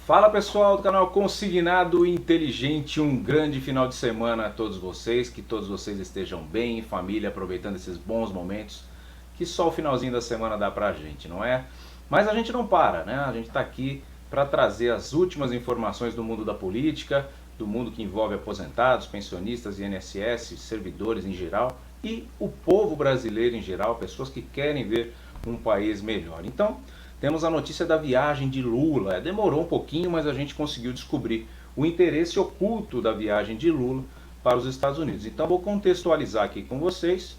Fala pessoal do canal Consignado Inteligente, um grande final de semana a todos vocês, que todos vocês estejam bem, em família, aproveitando esses bons momentos que só o finalzinho da semana dá pra gente, não é? Mas a gente não para, né? A gente tá aqui para trazer as últimas informações do mundo da política, do mundo que envolve aposentados, pensionistas, INSS, servidores em geral e o povo brasileiro em geral, pessoas que querem ver um país melhor. Então, temos a notícia da viagem de Lula. Demorou um pouquinho, mas a gente conseguiu descobrir o interesse oculto da viagem de Lula para os Estados Unidos. Então vou contextualizar aqui com vocês,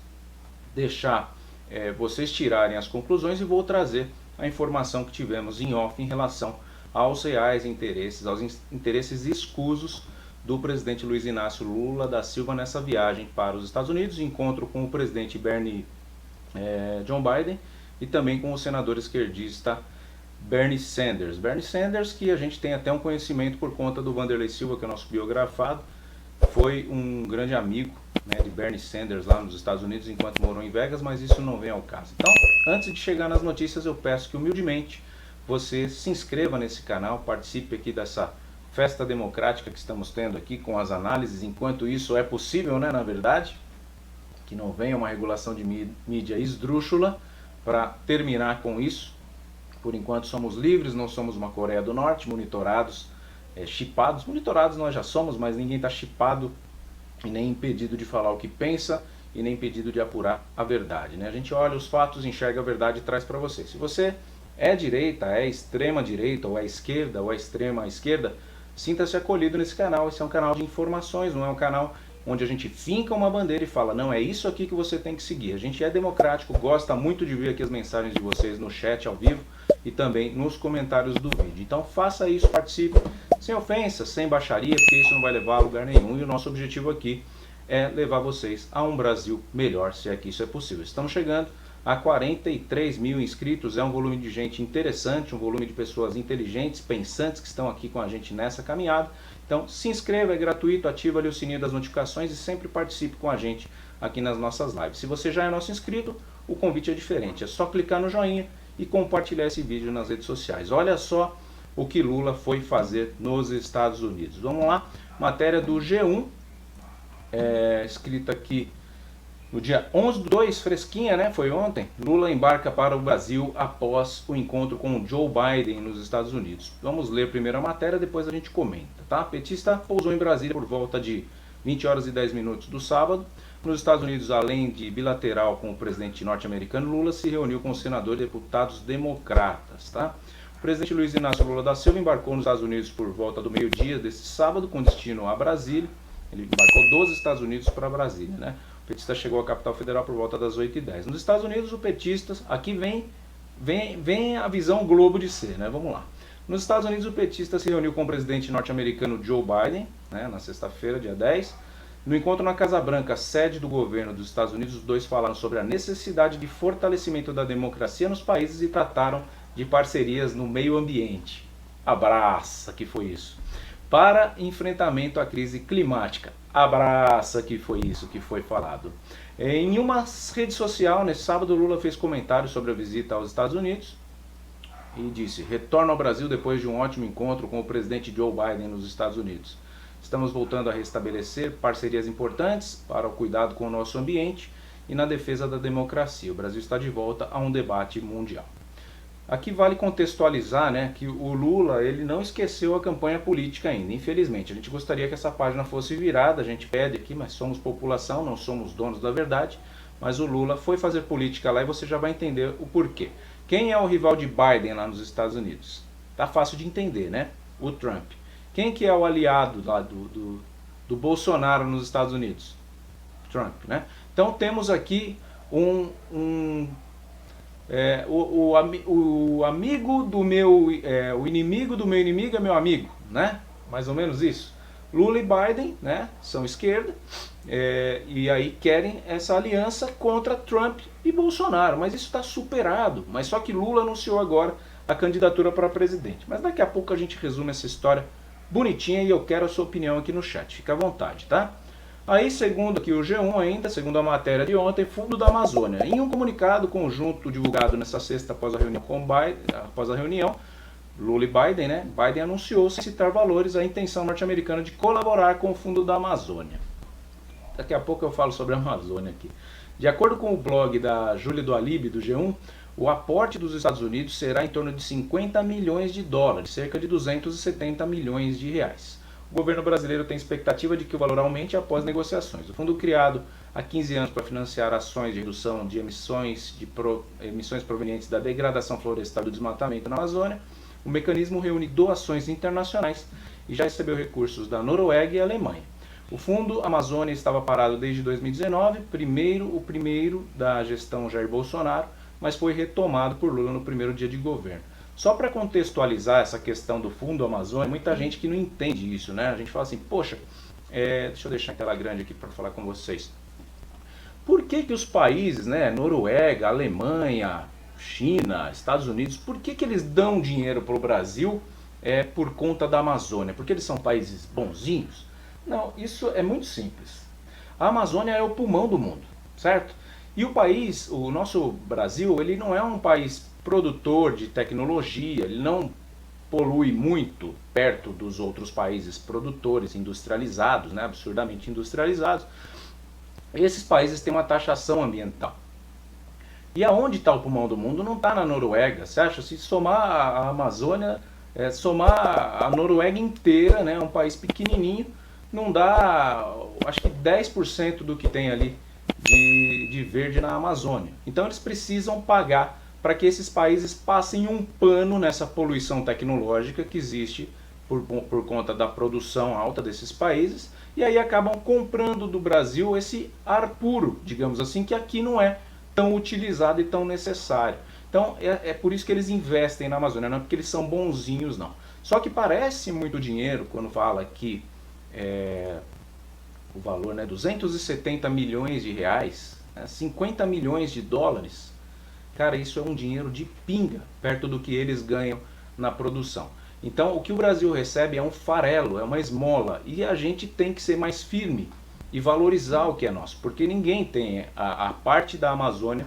deixar vocês tirarem as conclusões e vou trazer a informação que tivemos em off em relação aos reais interesses, aos interesses escusos do presidente Luiz Inácio Lula da Silva nessa viagem para os Estados Unidos, encontro com o presidente John Biden, e também com o senador esquerdista Bernie Sanders. Bernie Sanders, que a gente tem até um conhecimento por conta do Wanderlei Silva, que é o nosso biografado, foi um grande amigo, né, de Bernie Sanders lá nos Estados Unidos enquanto morou em Vegas, mas isso não vem ao caso. Então, antes de chegar nas notícias, eu peço que humildemente você se inscreva nesse canal, participe aqui dessa festa democrática que estamos tendo aqui com as análises, enquanto isso é possível, né, na verdade, que não venha uma regulação de mídia esdrúxula para terminar com isso. Por enquanto somos livres, não somos uma Coreia do Norte, monitorados, chipados. Monitorados nós já somos, mas ninguém está chipado e nem impedido de falar o que pensa e nem impedido de apurar a verdade, né? A gente olha os fatos, enxerga a verdade e traz para você. Se você é direita, é extrema direita, ou é esquerda, ou é extrema esquerda, sinta-se acolhido nesse canal. Esse é um canal de informações, não é um canal onde a gente finca uma bandeira e fala, não, é isso aqui que você tem que seguir. A gente é democrático, gosta muito de ver aqui as mensagens de vocês no chat ao vivo e também nos comentários do vídeo. Então faça isso, participe, sem ofensa, sem baixaria, porque isso não vai levar a lugar nenhum. E o nosso objetivo aqui é levar vocês a um Brasil melhor, se é que isso é possível. Estamos chegando a 43 mil inscritos, é um volume de gente interessante, um volume de pessoas inteligentes, pensantes que estão aqui com a gente nessa caminhada. Então se inscreva, é gratuito, ativa ali o sininho das notificações e sempre participe com a gente aqui nas nossas lives. Se você já é nosso inscrito, o convite é diferente, é só clicar no joinha e compartilhar esse vídeo nas redes sociais. Olha só o que Lula foi fazer nos Estados Unidos. Vamos lá, matéria do G1, escrita aqui no dia 11/2, fresquinha, né? Foi ontem. Lula embarca para o Brasil após o encontro com Joe Biden nos Estados Unidos. Vamos ler primeiro a matéria, depois a gente comenta, tá? Petista pousou em Brasília por volta de 20 horas e 10 minutos do sábado. Nos Estados Unidos, além de bilateral com o presidente norte-americano, Lula se reuniu com os senadores e deputados democratas, tá? O presidente Luiz Inácio Lula da Silva embarcou nos Estados Unidos por volta do meio-dia desse sábado, com destino a Brasília. Ele embarcou dos Estados Unidos para Brasília, né? O petista chegou à capital federal por volta das 8h10. Nos Estados Unidos, o petista, aqui vem a visão globo de ser, né? Vamos lá. Nos Estados Unidos, o petista se reuniu com o presidente norte-americano Joe Biden, né, na sexta-feira, dia 10. No encontro na Casa Branca, sede do governo dos Estados Unidos, os dois falaram sobre a necessidade de fortalecimento da democracia nos países e trataram de parcerias no meio ambiente. Abraça, que foi isso. Para enfrentamento à crise climática. Abraça, que foi isso que foi falado. Em uma rede social, nesse sábado, Lula fez comentários sobre a visita aos Estados Unidos e disse: retorno ao Brasil depois de um ótimo encontro com o presidente Joe Biden nos Estados Unidos. Estamos voltando a restabelecer parcerias importantes para o cuidado com o nosso ambiente e na defesa da democracia. O Brasil está de volta a um debate mundial. Aqui vale contextualizar, né, que o Lula ele não esqueceu a campanha política ainda, infelizmente. A gente gostaria que essa página fosse virada, a gente pede aqui, mas somos população, não somos donos da verdade. Mas o Lula foi fazer política lá e você já vai entender o porquê. Quem é o rival de Biden lá nos Estados Unidos? Tá fácil de entender, né? O Trump. Quem que é o aliado lá do Bolsonaro nos Estados Unidos? Trump, né? Então temos aqui o amigo do meu, o inimigo do meu inimigo é meu amigo, né? Mais ou menos isso. Lula e Biden, né, são esquerda, e aí querem essa aliança contra Trump e Bolsonaro, mas isso está superado. Mas só que Lula anunciou agora a candidatura para presidente. Mas daqui a pouco a gente resume essa história bonitinha e eu quero a sua opinião aqui no chat, fica à vontade, tá? Aí, segundo aqui o G1 ainda, segundo a matéria de ontem, Fundo da Amazônia. Em um comunicado conjunto divulgado nesta sexta após a reunião com Biden, Lula e Biden, né? Biden anunciou, sem citar valores, a intenção norte-americana de colaborar com o Fundo da Amazônia. Daqui a pouco eu falo sobre a Amazônia aqui. De acordo com o blog da Júlia do Alibe, do G1, o aporte dos Estados Unidos será em torno de 50 milhões de dólares, cerca de 270 milhões de reais. O governo brasileiro tem expectativa de que o valor aumente após negociações. O fundo, criado há 15 anos para financiar ações de redução de emissões provenientes da degradação florestal e do desmatamento na Amazônia, o mecanismo reúne doações internacionais e já recebeu recursos da Noruega e Alemanha. O Fundo Amazônia estava parado desde 2019, o primeiro da gestão Jair Bolsonaro, mas foi retomado por Lula no primeiro dia de governo. Só para contextualizar essa questão do Fundo Amazônia, muita gente que não entende isso, né? A gente fala assim, poxa, deixa eu deixar a tela grande aqui para falar com vocês. Por que os países, né, Noruega, Alemanha, China, Estados Unidos, por que eles dão dinheiro para o Brasil por conta da Amazônia? Porque eles são países bonzinhos? Não, isso é muito simples. A Amazônia é o pulmão do mundo, certo? E o país, o nosso Brasil, ele não é um país produtor de tecnologia, ele não polui muito perto dos outros países produtores industrializados, né, absurdamente industrializados. Esses países têm uma taxação ambiental. E aonde está o pulmão do mundo? Não está na Noruega. Você acha? Se somar a Amazônia, somar a Noruega inteira, né, um país pequenininho, não dá, acho que 10% do que tem ali de verde na Amazônia. Então eles precisam pagar para que esses países passem um pano nessa poluição tecnológica que existe por conta da produção alta desses países, e aí acabam comprando do Brasil esse ar puro, digamos assim, que aqui não é tão utilizado e tão necessário. Então é por isso que eles investem na Amazônia, não é porque eles são bonzinhos, não. Só que parece muito dinheiro quando fala que o valor, né, 270 milhões de reais, 50 milhões de dólares. Cara, isso é um dinheiro de pinga perto do que eles ganham na produção. Então o que o Brasil recebe é um farelo, é uma esmola, e a gente tem que ser mais firme e valorizar o que é nosso, porque ninguém tem a parte da Amazônia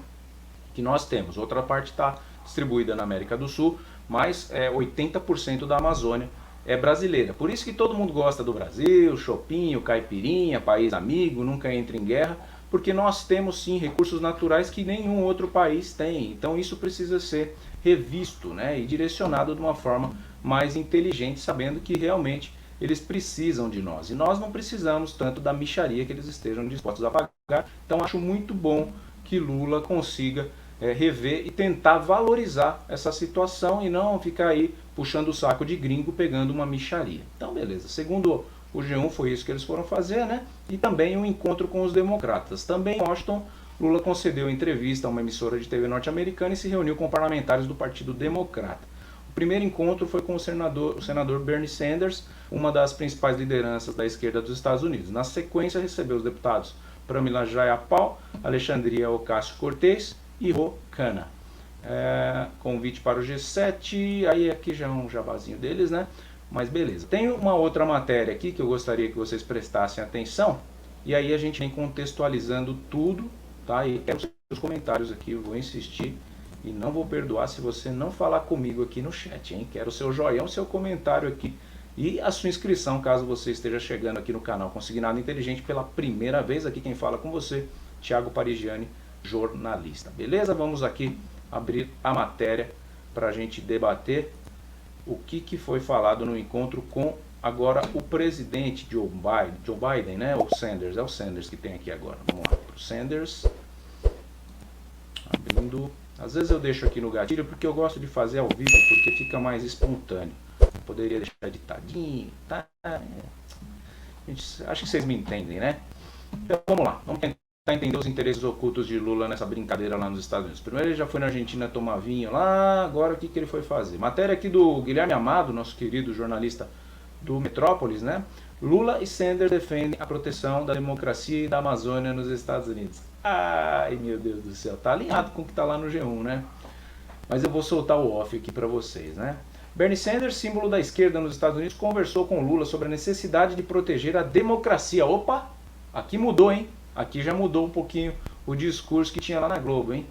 que nós temos. Outra parte está distribuída na América do Sul, mas 80% da Amazônia é brasileira. Por isso que todo mundo gosta do Brasil, chopinho, caipirinha, país amigo, nunca entra em guerra, porque nós temos sim recursos naturais que nenhum outro país tem. Então isso precisa ser revisto, né, e direcionado de uma forma mais inteligente, sabendo que realmente eles precisam de nós. E nós não precisamos tanto da mixaria que eles estejam dispostos a pagar. Então acho muito bom que Lula consiga rever e tentar valorizar essa situação e não ficar aí puxando o saco de gringo pegando uma mixaria. Então beleza, segundo o G1 foi isso que eles foram fazer, né? E também um encontro com os democratas. Também em Washington, Lula concedeu entrevista a uma emissora de TV norte-americana e se reuniu com parlamentares do Partido Democrata. O primeiro encontro foi com o senador Bernie Sanders, uma das principais lideranças da esquerda dos Estados Unidos. Na sequência, recebeu os deputados Pramila Jayapal, Alexandria Ocasio-Cortez e Ro Khanna. Convite para o G7, aí aqui já é um jabazinho deles, né? Mas beleza. Tem uma outra matéria aqui que eu gostaria que vocês prestassem atenção, e aí a gente vem contextualizando tudo, tá? E quero os comentários aqui, eu vou insistir e não vou perdoar se você não falar comigo aqui no chat, hein? Quero o seu joinha, o seu comentário aqui e a sua inscrição, caso você esteja chegando aqui no canal Consignado Inteligente pela primeira vez. Aqui quem fala com você, Thiago Parigiani, jornalista. Beleza? Vamos aqui abrir a matéria para a gente debater o que foi falado no encontro com agora o presidente Joe Biden, né? O Sanders, é o Sanders que tem aqui agora. Vamos lá, pro Sanders. Abrindo. Às vezes eu deixo aqui no gatilho porque eu gosto de fazer ao vivo, porque fica mais espontâneo. Poderia deixar editadinho, tá? Acho que vocês me entendem, né? Então vamos lá, vamos tentar entender os interesses ocultos de Lula nessa brincadeira lá nos Estados Unidos. Primeiro ele já foi na Argentina tomar vinho lá, agora o que ele foi fazer? Matéria aqui do Guilherme Amado, nosso querido jornalista do Metrópolis, né? Lula e Sanders defendem a proteção da democracia e da Amazônia nos Estados Unidos. Ai, meu Deus do céu, tá alinhado com o que tá lá no G1, né? Mas eu vou soltar o off aqui para vocês, né? Bernie Sanders, símbolo da esquerda nos Estados Unidos, conversou com Lula sobre a necessidade de proteger a democracia. Opa, aqui mudou, hein? Aqui já mudou um pouquinho o discurso que tinha lá na Globo, hein?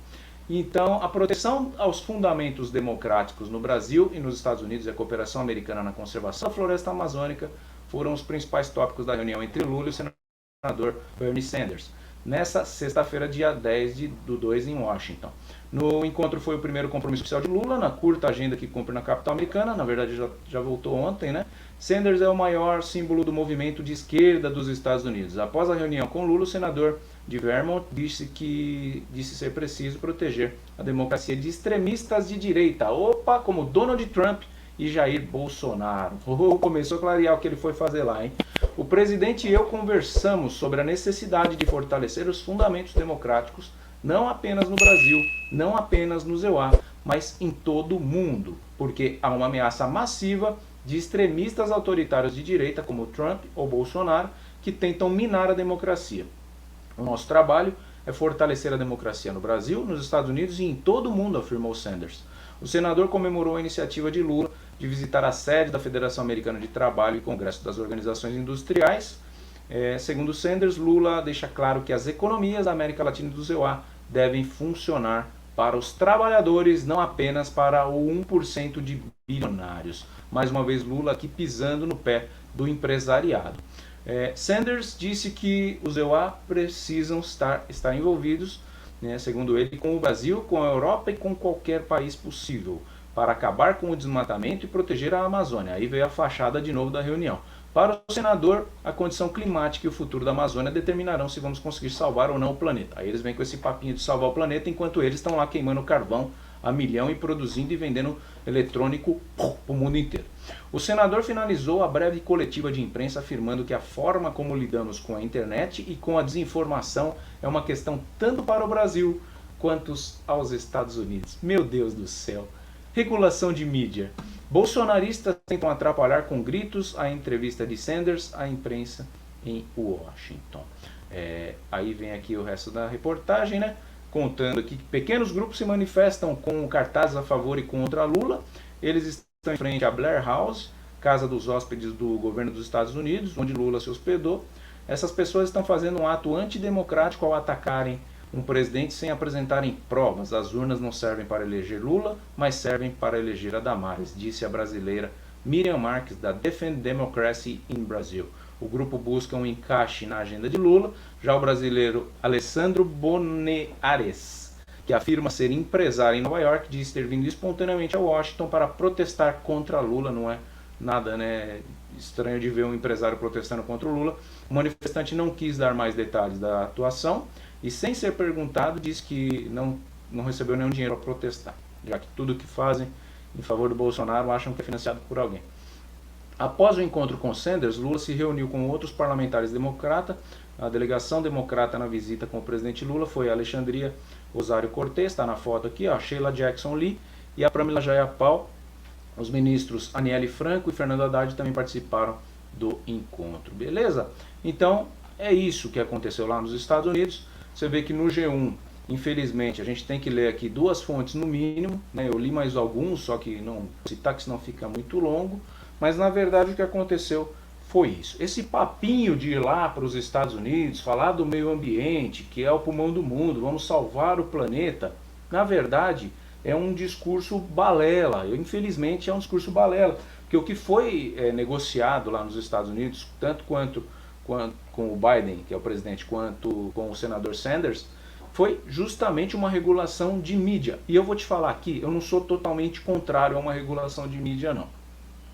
Então, a proteção aos fundamentos democráticos no Brasil e nos Estados Unidos e a cooperação americana na conservação da floresta amazônica foram os principais tópicos da reunião entre Lula e o senador Bernie Sanders, nessa sexta-feira, dia 10/2, em Washington. No encontro foi o primeiro compromisso oficial de Lula, na curta agenda que cumpre na capital americana, na verdade já voltou ontem, né? Sanders é o maior símbolo do movimento de esquerda dos Estados Unidos. Após a reunião com Lula, o senador de Vermont disse ser preciso proteger a democracia de extremistas de direita, como Donald Trump e Jair Bolsonaro. Começou a clarear o que ele foi fazer lá, hein? O presidente e eu conversamos sobre a necessidade de fortalecer os fundamentos democráticos, não apenas no Brasil, não apenas no EUA, mas em todo o mundo, porque há uma ameaça massiva de extremistas autoritários de direita, como Trump ou Bolsonaro, que tentam minar a democracia. O nosso trabalho é fortalecer a democracia no Brasil, nos Estados Unidos e em todo o mundo, afirmou Sanders. O senador comemorou a iniciativa de Lula de visitar a sede da Federação Americana de Trabalho e Congresso das Organizações Industriais. Segundo Sanders, Lula deixa claro que as economias da América Latina e do EUA devem funcionar para os trabalhadores, não apenas para o 1% de bilionários. Mais uma vez, Lula aqui pisando no pé do empresariado. Sanders disse que os EUA precisam estar envolvidos, né, segundo ele, com o Brasil, com a Europa e com qualquer país possível, para acabar com o desmatamento e proteger a Amazônia. Aí veio a fachada de novo da reunião. Para o senador, a condição climática e o futuro da Amazônia determinarão se vamos conseguir salvar ou não o planeta. Aí eles vêm com esse papinho de salvar o planeta, enquanto eles estão lá queimando carvão a milhão e produzindo e vendendo eletrônico para o mundo inteiro. O senador finalizou a breve coletiva de imprensa afirmando que a forma como lidamos com a internet e com a desinformação é uma questão tanto para o Brasil quanto aos Estados Unidos. Meu Deus do céu! Regulação de mídia. Bolsonaristas tentam atrapalhar com gritos a entrevista de Sanders à imprensa em Washington. Aí vem aqui o resto da reportagem, né? Contando aqui que pequenos grupos se manifestam com cartazes a favor e contra Lula. Eles estão em frente à Blair House, casa dos hóspedes do governo dos Estados Unidos, onde Lula se hospedou. Essas pessoas estão fazendo um ato antidemocrático ao atacarem um presidente sem apresentarem provas. As urnas não servem para eleger Lula, mas servem para eleger a Damares, disse a brasileira Miriam Marques, da Defend Democracy in Brazil. O grupo busca um encaixe na agenda de Lula. Já o brasileiro Alessandro Boneares, que afirma ser empresário em Nova York, diz ter vindo espontaneamente a Washington para protestar contra Lula. Não é nada, né, estranho de ver um empresário protestando contra o Lula. O manifestante não quis dar mais detalhes da atuação e, sem ser perguntado, disse que não recebeu nenhum dinheiro para protestar, já que tudo que fazem em favor do Bolsonaro acham que é financiado por alguém. Após o encontro com Sanders, Lula se reuniu com outros parlamentares democratas. A delegação democrata na visita com o presidente Lula foi a Alexandria Rosário Cortez, está na foto aqui, a Sheila Jackson Lee e a Pramila Jayapal. Os ministros Aniele Franco e Fernando Haddad também participaram do encontro, beleza? Então, é isso que aconteceu lá nos Estados Unidos. Você vê que no G1, infelizmente, a gente tem que ler aqui duas fontes no mínimo, né? Eu li mais alguns, só que não vou citar, que senão fica muito longo. Mas na verdade o que aconteceu foi isso. Esse papinho de ir lá para os Estados Unidos, falar do meio ambiente, que é o pulmão do mundo, vamos salvar o planeta, na verdade é um discurso balela. Infelizmente é um discurso balela, porque o que foi negociado lá nos Estados Unidos, tanto quanto com o Biden, que é o presidente, quanto com o senador Sanders, foi justamente uma regulação de mídia. E eu vou te falar aqui, eu não sou totalmente contrário a uma regulação de mídia, não.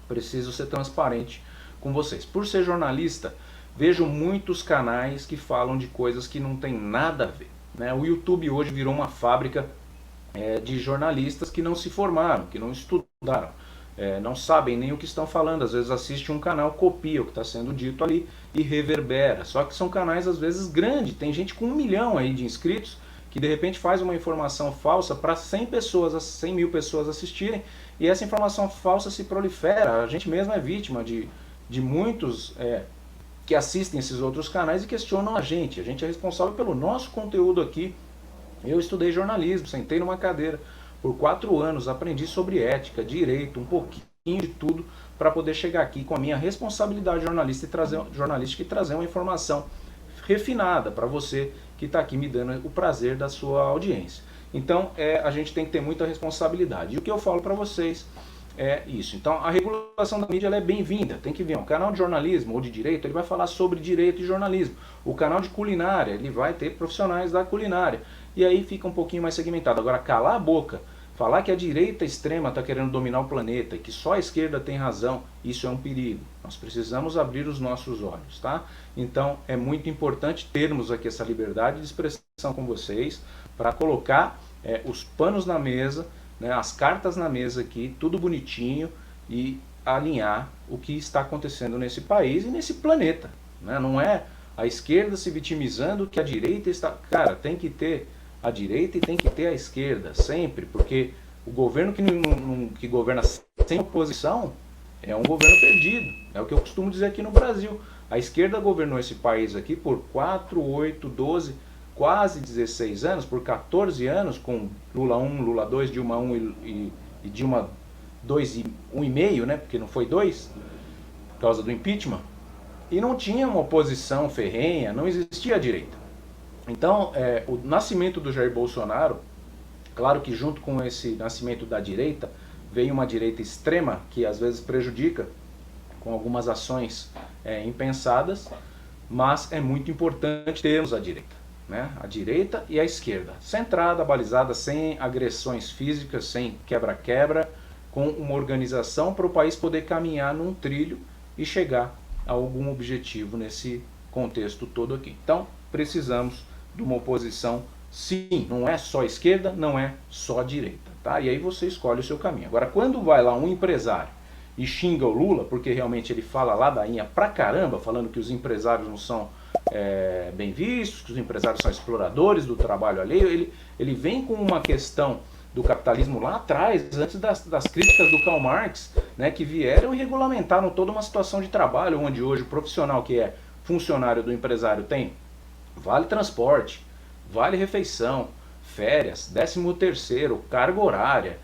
Preciso ser transparente com vocês. Por ser jornalista, vejo muitos canais que falam de coisas que não tem nada a ver, né? O YouTube hoje virou uma fábrica de jornalistas que não se formaram, que não estudaram, não sabem nem o que estão falando. Às vezes assiste um canal, copia o que está sendo dito ali e reverbera. Só que são canais às vezes grandes, tem gente com 1 milhão aí de inscritos que de repente faz uma informação falsa para 100 mil pessoas assistirem, e essa informação falsa se prolifera. A gente mesmo é vítima de muitos que assistem esses outros canais e questionam a gente. A gente é responsável pelo nosso conteúdo aqui. Eu estudei jornalismo, sentei numa cadeira por 4 anos, aprendi sobre ética, direito, um pouquinho de tudo, para poder chegar aqui com a minha responsabilidade jornalística e trazer uma informação refinada para você que está aqui me dando o prazer da sua audiência. Então a gente tem que ter muita responsabilidade. E o que eu falo para vocês é isso. Então a regulação da mídia ela é bem-vinda. Tem que vir. Um canal de jornalismo ou de direito, ele vai falar sobre direito e jornalismo. O canal de culinária, ele vai ter profissionais da culinária. E aí fica um pouquinho mais segmentado. Agora, calar a boca, falar que a direita extrema está querendo dominar o planeta e que só a esquerda tem razão, isso é um perigo. Nós precisamos abrir os nossos olhos, tá? Então é muito importante termos aqui essa liberdade de expressão com vocês para colocar os panos na mesa, né, as cartas na mesa aqui, tudo bonitinho e alinhar o que está acontecendo nesse país e nesse planeta, né? Não é a esquerda se vitimizando que a direita está... Cara, tem que ter a direita e tem que ter a esquerda, sempre, porque o governo que governa sem oposição é um governo perdido. É o que eu costumo dizer aqui no Brasil. A esquerda governou esse país aqui por 4, 8, 12, quase 16 anos, por 14 anos, com Lula 1, Lula 2, Dilma 1 e Dilma 2 e 1,5, né? Porque não foi 2, por causa do impeachment. E não tinha uma oposição ferrenha, não existia a direita. Então, o nascimento do Jair Bolsonaro, claro que junto com esse nascimento da direita, veio uma direita extrema que às vezes prejudica com algumas ações impensadas, mas é muito importante termos a direita, né? A direita e a esquerda, centrada, balizada, sem agressões físicas, sem quebra-quebra, com uma organização para o país poder caminhar num trilho e chegar a algum objetivo nesse contexto todo aqui. Então, precisamos de uma oposição, sim, não é só esquerda, não é só direita, tá? E aí você escolhe o seu caminho. Agora, quando vai lá um empresário e xinga o Lula, porque realmente ele fala ladainha pra caramba, falando que os empresários não são bem vistos, que os empresários são exploradores do trabalho alheio, ele vem com uma questão do capitalismo lá atrás, antes das críticas do Karl Marx, né, que vieram e regulamentaram toda uma situação de trabalho, onde hoje o profissional que é funcionário do empresário tem vale transporte, vale refeição, férias, 13º, carga horária,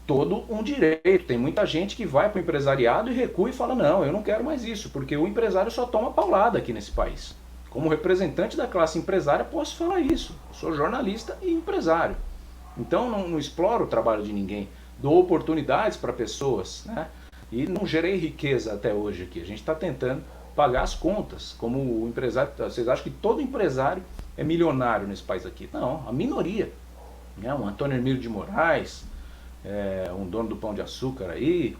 todo um direito. Tem muita gente que vai para o empresariado e recua e fala, não, eu não quero mais isso, porque o empresário só toma paulada aqui nesse país. Como representante da classe empresária posso falar isso, eu sou jornalista e empresário. Então não exploro o trabalho de ninguém, dou oportunidades para pessoas, né? E não gerei riqueza até hoje aqui, a gente está tentando pagar as contas, como o empresário. Vocês acham que todo empresário é milionário nesse país aqui? Não, a minoria, né? Um Antônio Hermílio de Moraes, um dono do Pão de Açúcar aí,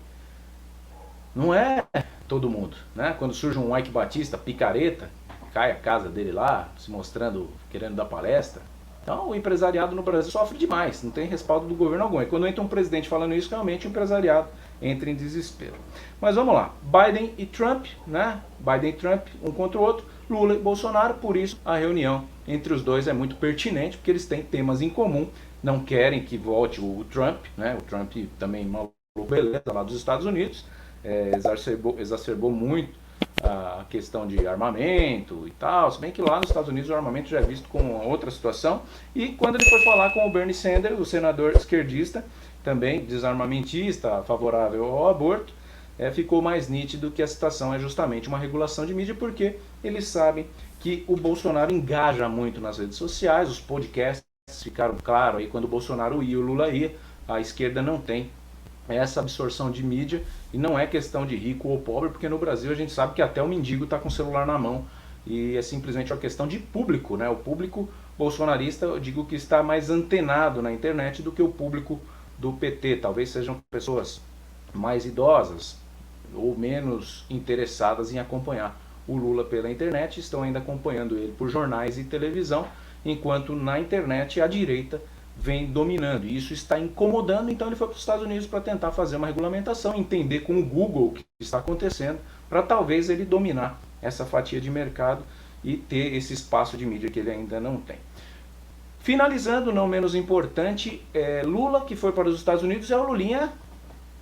não é todo mundo, né? Quando surge um Ike Batista, picareta, cai a casa dele lá, se mostrando, querendo dar palestra. Então o empresariado no Brasil sofre demais, não tem respaldo do governo algum. E quando entra um presidente falando isso, realmente o empresariado entra em desespero. Mas vamos lá, Biden e Trump, né? Biden e Trump, um contra o outro, Lula e Bolsonaro, por isso a reunião entre os dois é muito pertinente, porque eles têm temas em comum, não querem que volte o Trump, né? O Trump também maluco, beleza, lá dos Estados Unidos, exacerbou muito a questão de armamento e tal, se bem que lá nos Estados Unidos o armamento já é visto como outra situação. E quando ele foi falar com o Bernie Sanders, o senador esquerdista, também desarmamentista, favorável ao aborto, ficou mais nítido que a situação é justamente uma regulação de mídia, porque eles sabem que o Bolsonaro engaja muito nas redes sociais, os podcasts ficaram claros aí quando o Bolsonaro ia, o Lula ia, a esquerda não tem essa absorção de mídia, e não é questão de rico ou pobre, porque no Brasil a gente sabe que até o mendigo está com o celular na mão, e é simplesmente uma questão de público, né? O público bolsonarista, eu digo que está mais antenado na internet do que o público do PT, talvez sejam pessoas mais idosas ou menos interessadas em acompanhar o Lula pela internet, estão ainda acompanhando ele por jornais e televisão, enquanto na internet a direita vem dominando, e isso está incomodando. Então ele foi para os Estados Unidos para tentar fazer uma regulamentação, entender com o Google o que está acontecendo, para talvez ele dominar essa fatia de mercado e ter esse espaço de mídia que ele ainda não tem. Finalizando, não menos importante, Lula, que foi para os Estados Unidos, é o Lulinha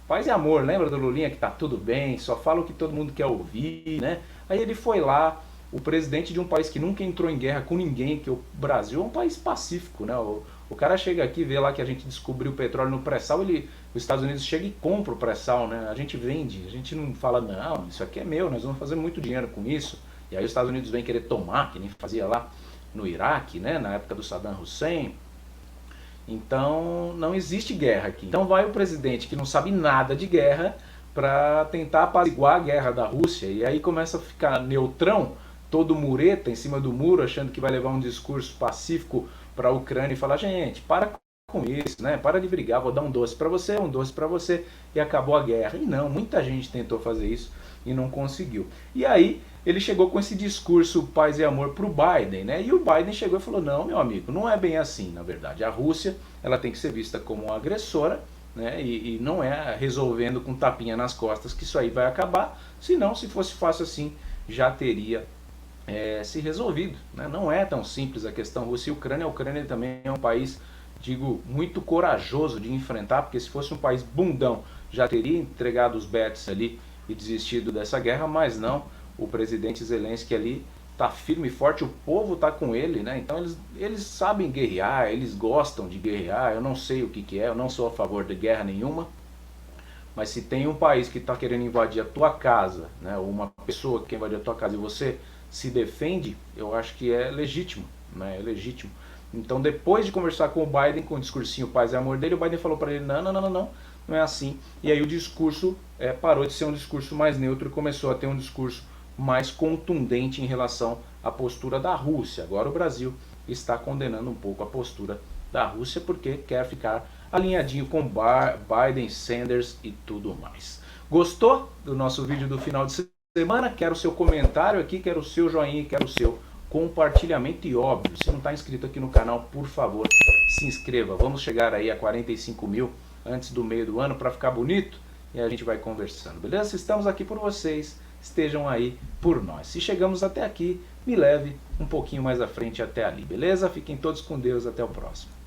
paz e amor. Lembra do Lulinha que tá tudo bem, só fala o que todo mundo quer ouvir, né? Aí ele foi lá, o presidente de um país que nunca entrou em guerra com ninguém, que o Brasil é um país pacífico, né? O cara chega aqui, vê lá que a gente descobriu o petróleo no pré-sal, os Estados Unidos chega e compra o pré-sal, né? A gente vende, a gente não fala, não, isso aqui é meu, nós vamos fazer muito dinheiro com isso. E aí os Estados Unidos vêm querer tomar, que nem fazia lá no Iraque, né? Na época do Saddam Hussein. Então não existe guerra aqui. Então vai o presidente que não sabe nada de guerra para tentar apaziguar a guerra da Rússia, e aí começa a ficar neutrão, todo mureta em cima do muro, achando que vai levar um discurso pacífico para a Ucrânia e falar: gente, para com isso, né? Para de brigar, vou dar um doce para você, um doce para você, e acabou a guerra. E não, muita gente tentou fazer isso e não conseguiu. E aí ele chegou com esse discurso paz e amor para o Biden, né? E o Biden chegou e falou: não, meu amigo, não é bem assim, na verdade. A Rússia, ela tem que ser vista como uma agressora, né? E não é resolvendo com tapinha nas costas que isso aí vai acabar. Senão, se fosse fácil assim, já teria se resolvido, né? Não é tão simples a questão Rússia e Ucrânia. A Ucrânia também é um país, digo, muito corajoso de enfrentar, porque se fosse um país bundão, já teria entregado os bets ali e desistido dessa guerra, mas não. O presidente Zelensky ali está firme e forte, o povo está com ele, né? Então eles sabem guerrear, eles gostam de guerrear. Eu não sei o que é, eu não sou a favor de guerra nenhuma, mas se tem um país que está querendo invadir a tua casa, né, ou uma pessoa que quer invadir a tua casa e você se defende, eu acho que é legítimo, né? É legítimo. Então, depois de conversar com o Biden, com o discursinho paz e amor dele, o Biden falou para ele: não é assim. E aí o discurso parou de ser um discurso mais neutro e começou a ter um discurso mais contundente em relação à postura da Rússia. Agora o Brasil está condenando um pouco a postura da Rússia porque quer ficar alinhadinho com Biden, Sanders e tudo mais. Gostou do nosso vídeo do final de semana? Quero o seu comentário aqui, quero o seu joinha, quero o seu compartilhamento e, óbvio, se não está inscrito aqui no canal, por favor, se inscreva. Vamos chegar aí a 45 mil antes do meio do ano para ficar bonito e a gente vai conversando, beleza? Estamos aqui por vocês, estejam aí por nós. Se chegamos até aqui, me leve um pouquinho mais à frente até ali, beleza? Fiquem todos com Deus, até o próximo.